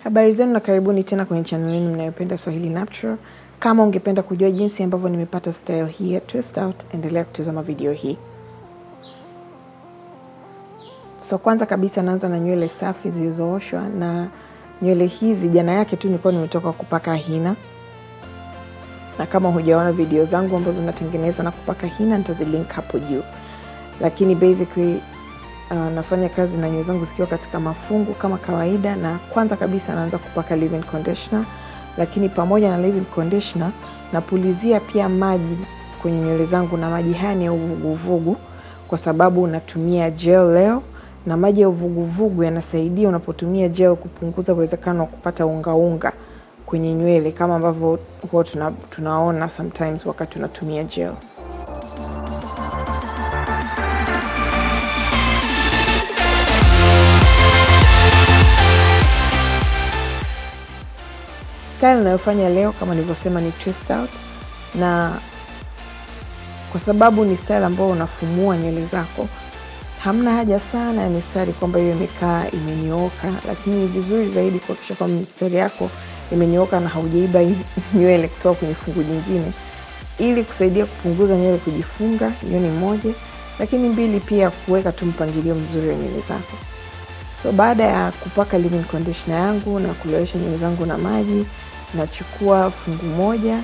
Habari zenu na karibuni tena kwenye channel yenu mnayopenda Swahili Natural. Kama ungependa kujua jinsi ambavyo nimepata style hii ya twist out, endelea kutazama video hii. So kwanza kabisa naanza na nywele safi zilizooshwa, na nywele hizi jana yake tu nilikuwa nimetoka kupaka hina. Na kama hujaona video zangu ambazo natengeneza na kupaka hina, nitazilink hapo juu. Lakini basically nafanya kazi na nywele zangu zikiwa katika mafungu kama kawaida, na kwanza kabisa naanza kupaka leave-in conditioner, lakini pamoja na leave-in conditioner napulizia pia maji kwenye nywele zangu, na maji haya ni ya uvuguvugu kwa sababu natumia gel leo, na maji ya uvuguvugu yanasaidia unapotumia gel kupunguza uwezekano wa kupata unga kwenye nywele kama ambavyo huwa tunaona sometimes wakati tunatumia gel. Style ninayofanya leo kama nilivyosema ni twist out, na kwa sababu ni style ambayo unafumua nywele zako, hamna haja sana ya mistari kwamba hiyo imekaa imenyooka, lakini ni vizuri zaidi kuhakikisha kwamba mistari yako imenyooka na haujaiba nywele kutoka kwenye fungu jingine, ili kusaidia kupunguza nywele kujifunga. Hiyo ni moja, lakini mbili pia kuweka tu mpangilio mzuri wa nywele zako. So baada ya kupaka leave-in conditioner yangu na kulowesha nywele zangu na maji, nachukua fungu moja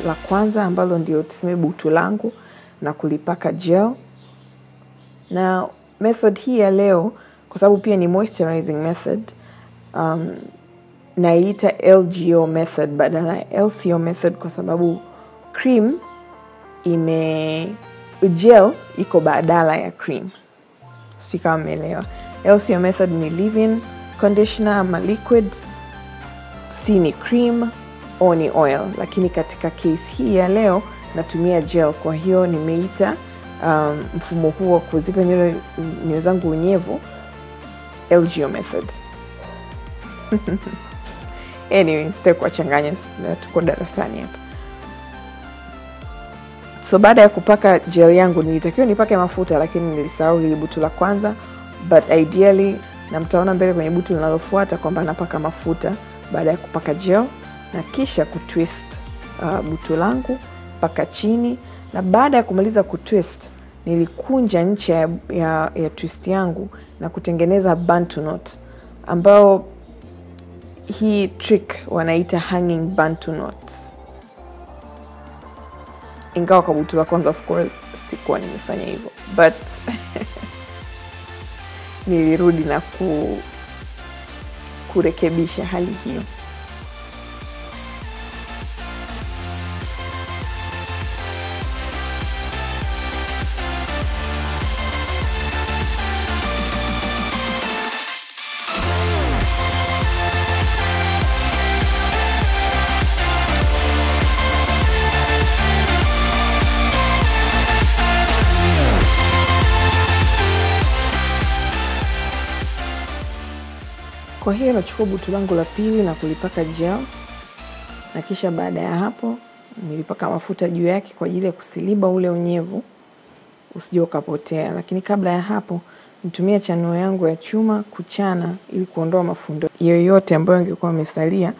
la kwanza ambalo ndio tuseme butu langu na kulipaka gel. Na method hii ya leo, kwa sababu pia ni moisturizing method, naita LGO method badala ya LCO method, kwa sababu cream gel iko badala ya cream. Si kama umeelewa. LCO method ni leave-in conditioner ama liquid, C ni cream, O ni oil, lakini katika case hii ya leo natumia gel. Kwa hiyo nimeita mfumo huo kuzipa nywele zangu unyevu LGO method. Anyway, sitaki kuchanganya, tuko darasani hapa. So baada ya kupaka gel yangu, nilitakiwa nipake mafuta lakini nilisahau hili butu la kwanza, but ideally, na mtaona mbele kwenye butu linalofuata kwamba napaka mafuta baada ya kupaka gel, na kisha kutwist butu langu mpaka chini. Na baada ya kumaliza kutwist, nilikunja ncha ya twist yangu na kutengeneza bantu knot, ambao hii trick wanaita hanging bantu knots. Ingawa kwa butu la kwanza of course sikuwa nimefanya hivyo, but nilirudi na kurekebisha hali hiyo. Kwa hiyo nachukua butu langu la pili na kulipaka gel, na kisha baada ya hapo nilipaka mafuta juu yake kwa ajili ya kusiliba ule unyevu usije ukapotea. Lakini kabla ya hapo nitumia chanuo yangu ya chuma kuchana ili kuondoa mafundo yoyote ambayo yangekuwa yamesalia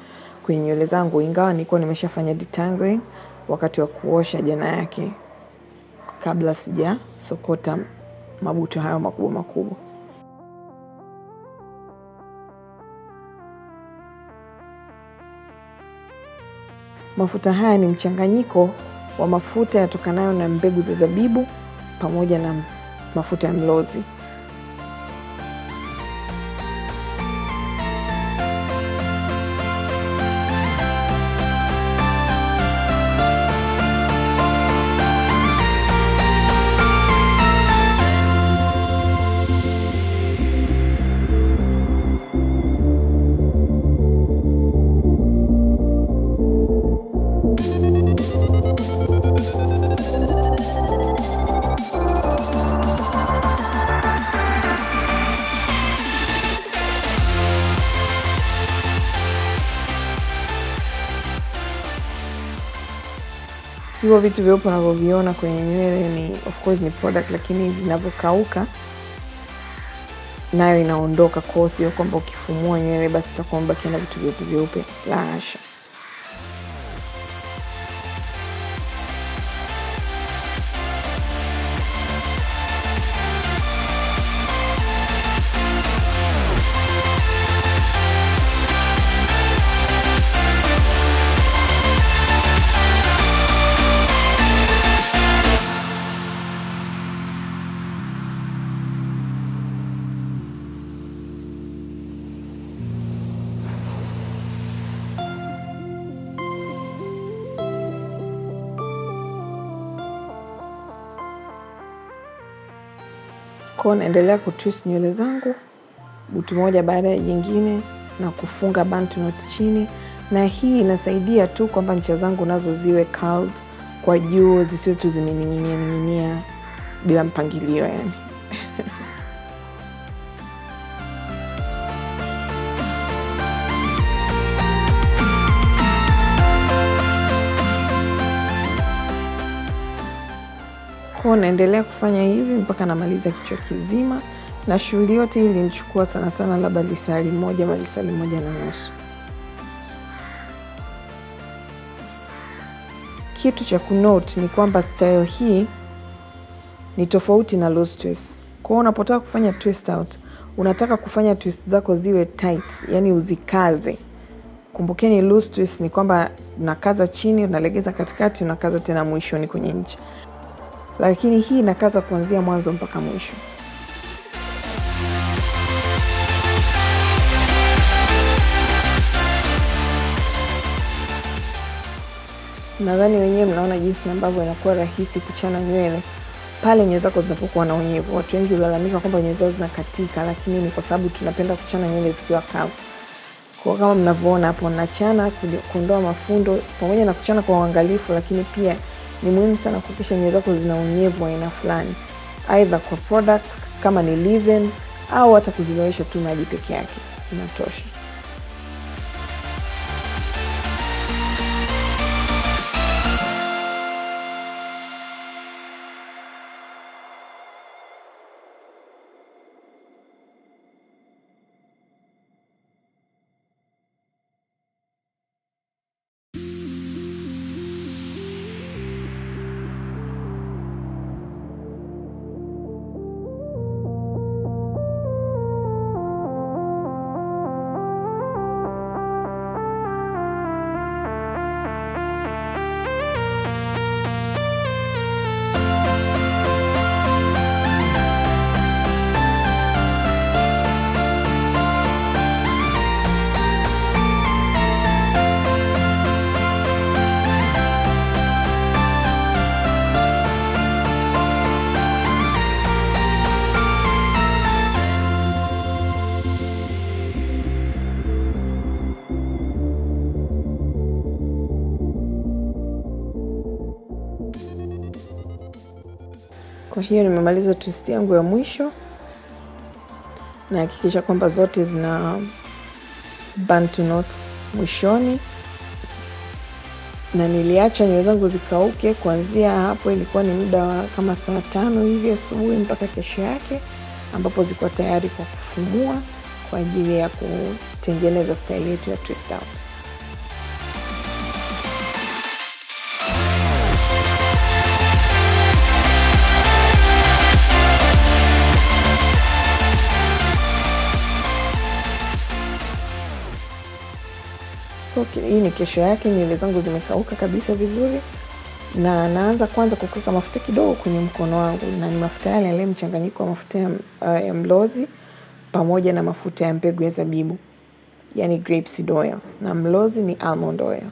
kwenye nywele zangu, ingawa nilikuwa nimeshafanya detangling wakati wa kuosha jana yake kabla sija sokota mabutu hayo makubwa. Mafuta haya ni mchanganyiko wa mafuta yatokanayo na mbegu za zabibu pamoja na mafuta ya mlozi. Hivyo vitu vyeupe unavyoviona kwenye nywele ni of course ni product, lakini zinapokauka nayo inaondoka. Kwa sio kwamba ukifumua nywele basi utakuwa mbaki na vitu vyeupe, la hasha. Kwa naendelea kutwist nywele zangu butu moja baada ya jingine na kufunga bantu knot chini, na hii inasaidia tu kwamba ncha zangu nazo ziwe curled kwa juu, zisiwe tu zimening'inia bila mpangilio yani. Kwa naendelea kufanya hivi mpaka namaliza kichwa kizima, na shughuli yote hii ilinichukua sana sana labda lisali moja au lisali moja na nusu. Kitu cha kunote ni kwamba style hii ni tofauti na loose twist. Kwa unapotaka kufanya twist out, unataka kufanya twist zako ziwe tight, yani uzikaze. Kumbukeni loose twist ni kwamba unakaza chini, unalegeza katikati, unakaza tena mwishoni kwenye ncha. Lakini hii inakaza kuanzia mwanzo mpaka mwisho. Nadhani wenyewe mnaona jinsi ambavyo inakuwa rahisi kuchana nywele pale nywele zako zinapokuwa na unyevu. Watu wengi hulalamika kwamba nywele zao zinakatika, lakini ni kwa sababu tunapenda kuchana nywele zikiwa kavu. Kwa kama mnavyoona hapo, nachana kuondoa mafundo pamoja na kuchana kwa uangalifu, lakini pia ni muhimu sana kuhakikisha nywele zako zina unyevu wa aina fulani, aidha kwa product kama ni leave-in au hata kuzilowesha tu maji peke yake inatosha. Kwa hiyo nimemaliza twist yangu ya mwisho, na hakikisha kwamba zote zina bantu knots mwishoni, na niliacha nywele zangu zikauke. Kuanzia hapo ilikuwa ni muda wa kama saa 5 hivi asubuhi mpaka kesho yake, ambapo zilikuwa tayari kwa kufumua kwa ajili ya kutengeneza style yetu ya twist out. So hii ni kesho yake, nywele zangu zimekauka kabisa vizuri, na naanza kwanza kuweka mafuta kidogo kwenye mkono wangu, na ni mafuta yale mchanganyiko wa mafuta ya mlozi pamoja na mafuta ya mbegu ya zabibu, yani grapeseed oil, na mlozi ni almond oil.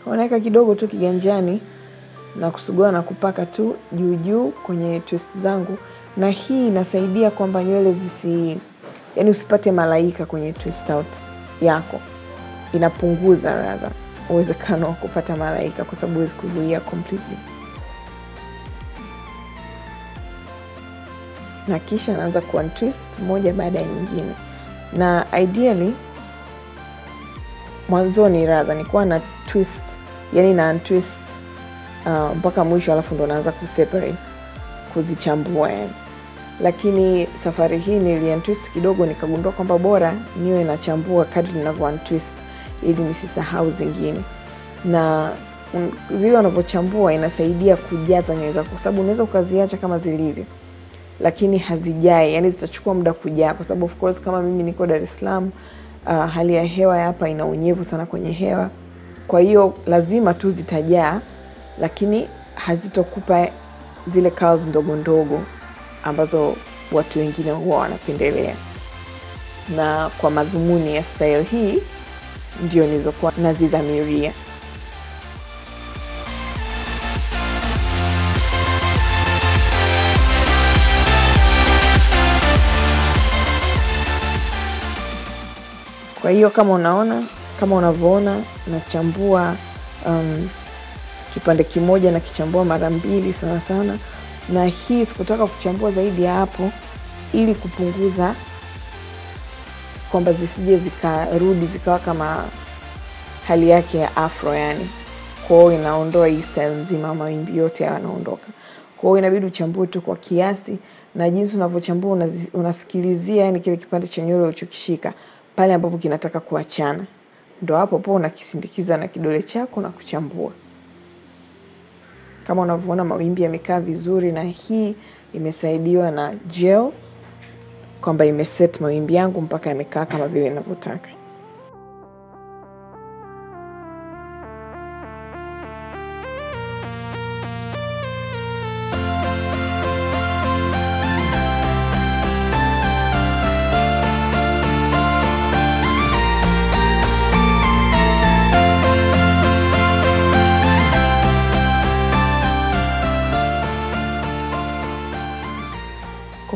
Naweka kidogo tu kiganjani na kusugua na kupaka tu juu kwenye twist zangu, na hii inasaidia kwamba nywele yani usipate malaika kwenye twist out yako. Inapunguza rather uwezekano wa kupata malaika, kwa sababu huwezi kuzuia completely. Na kisha naanza twist moja baada ya nyingine, na ideally mwanzoni rather nilikuwa na twist, yani na untwist mpaka mwisho, alafu ndo naanza kuseparate, kuzichambua yani. lakini safari hii niliuntwist kidogo, nikagundua kwamba bora niwe nachambua kadri ninavyo-untwist ili nisisahau zingine. Na vile unavyochambua inasaidia kujaza nywele zako, kwa sababu unaweza ukaziacha kama zilivyo lakini hazijai, yani zitachukua muda kujaa, kwa sababu of course kama mimi niko Dar es Salaam, hali ya hewa hapa ina unyevu sana kwenye hewa. Kwa hiyo lazima tu zitajaa, lakini hazitokupa zile curls ndogo ndogo ambazo watu wengine huwa wanapendelea. Na kwa madhumuni ya style hii ndio nilizokuwa nazidhamiria. Kwa hiyo kama unavyoona nachambua kipande kimoja na kichambua mara 2 sana. Na hii sikutaka kuchambua zaidi ya hapo ili kupunguza kwamba zisije zikarudi zikawa kama hali yake ya afro yani. Kwa hiyo inaondoa hii style nzima, mawimbi yote yanaondoka. Kwa hiyo inabidi uchambue tu kwa kiasi, na jinsi unavyochambua unasikilizia yani kile kipande cha nywele ulichokishika pale ambapo kinataka kuachana. Ndio hapo unakisindikiza na kidole chako na kuchambua. Kama unavyoona mawimbi yamekaa vizuri, na hii imesaidiwa na gel kwamba imeset mawimbi yangu mpaka yamekaa kama vile ninavyotaka.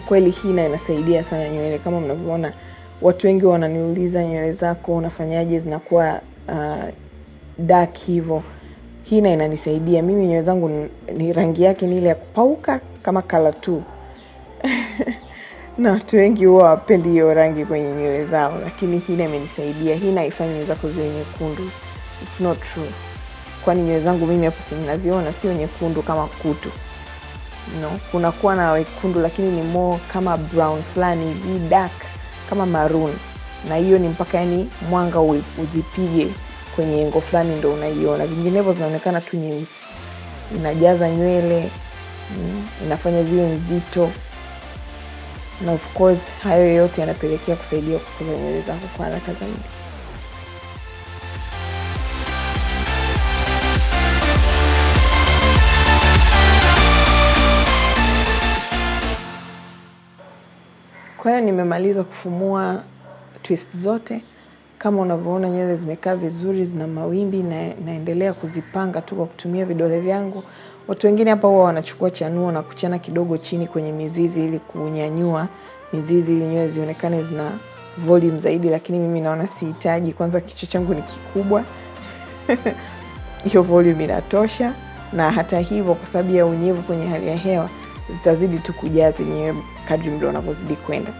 Kweli hii inasaidia sana nywele. Kama mnavyoona watu wengi wananiuliza nywele zako unafanyaje zinakuwa dark hivyo. Hii inanisaidia. Mimi nywele zangu ni rangi yake ni ile ya kupauka kama color 2. Na watu wengi huwa hawapendi hiyo rangi kwenye nywele zao, lakini hii imenisaidia. Hii haifanya nywele zako ziwe nyekundu. It's not true. Kwani nywele zangu mimi hapo sinaziona sio nyekundu kama kutu. No, kuna kuwa na wekundu lakini ni more kama brown fulani hivi dark kama maroon, na hiyo ni mpaka yani mwanga uzipige kwenye engo fulani ndio unaiona. Vinginevyo zinaonekana tu nyeusi. Inajaza nywele, inafanya ziwe nzito, na of course hayo yote yanapelekea kusaidia kukuza nywele zako kwa haraka zaidi. Kwa hiyo nimemaliza kufumua twist zote. Kama unavyoona nywele zimekaa vizuri, zina mawimbi, na naendelea kuzipanga tu kwa kutumia vidole vyangu. Watu wengine hapa huwa wanachukua chanuo na kuchana kidogo chini kwenye mizizi ili kunyanyua mizizi ili nywele zionekane zina volume zaidi, lakini mimi naona sihitaji. Kwanza kichwa changu ni kikubwa. Hiyo volume inatosha, na hata hivyo kwa sababu ya unyevu kwenye hali ya hewa zitazidi tu kujaa zenyewe kadri muda unavyozidi kwenda.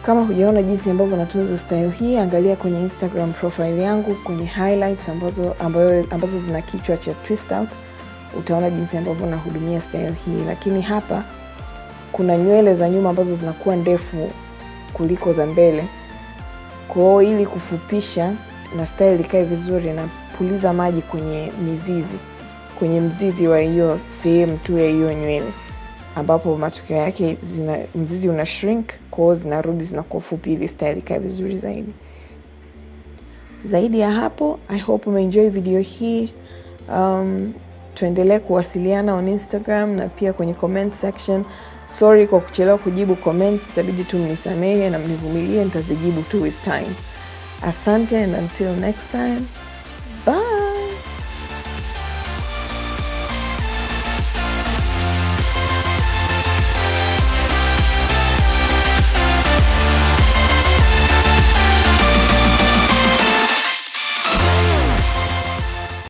Kama hujaona jinsi ambavyo natunza style hii, angalia kwenye Instagram profile yangu kwenye highlights ambazo zina kichwa cha TWISTOUT. Utaona jinsi ambavyo nahudumia style hii. Lakini hapa kuna nywele za nyuma ambazo zinakuwa ndefu kuliko za mbele. Kwa hiyo ili kufupisha na style ikae vizuri, na puliza maji kwenye mizizi, kwenye mzizi wa hiyo sehemu tu ya hiyo nywele, ambapo matokeo yake mzizi una shrink, kwa hiyo zinarudi zinakuwa fupi ili style ikae vizuri zaidi. Zaidi ya hapo, I hope umeenjoy video hii. Tuendelee kuwasiliana on Instagram na pia kwenye comment section. Sorry kwa kuchelewa kujibu comments, itabidi tu mnisamehe na mnivumilie, nitazijibu tu with time. Asante, and until next time.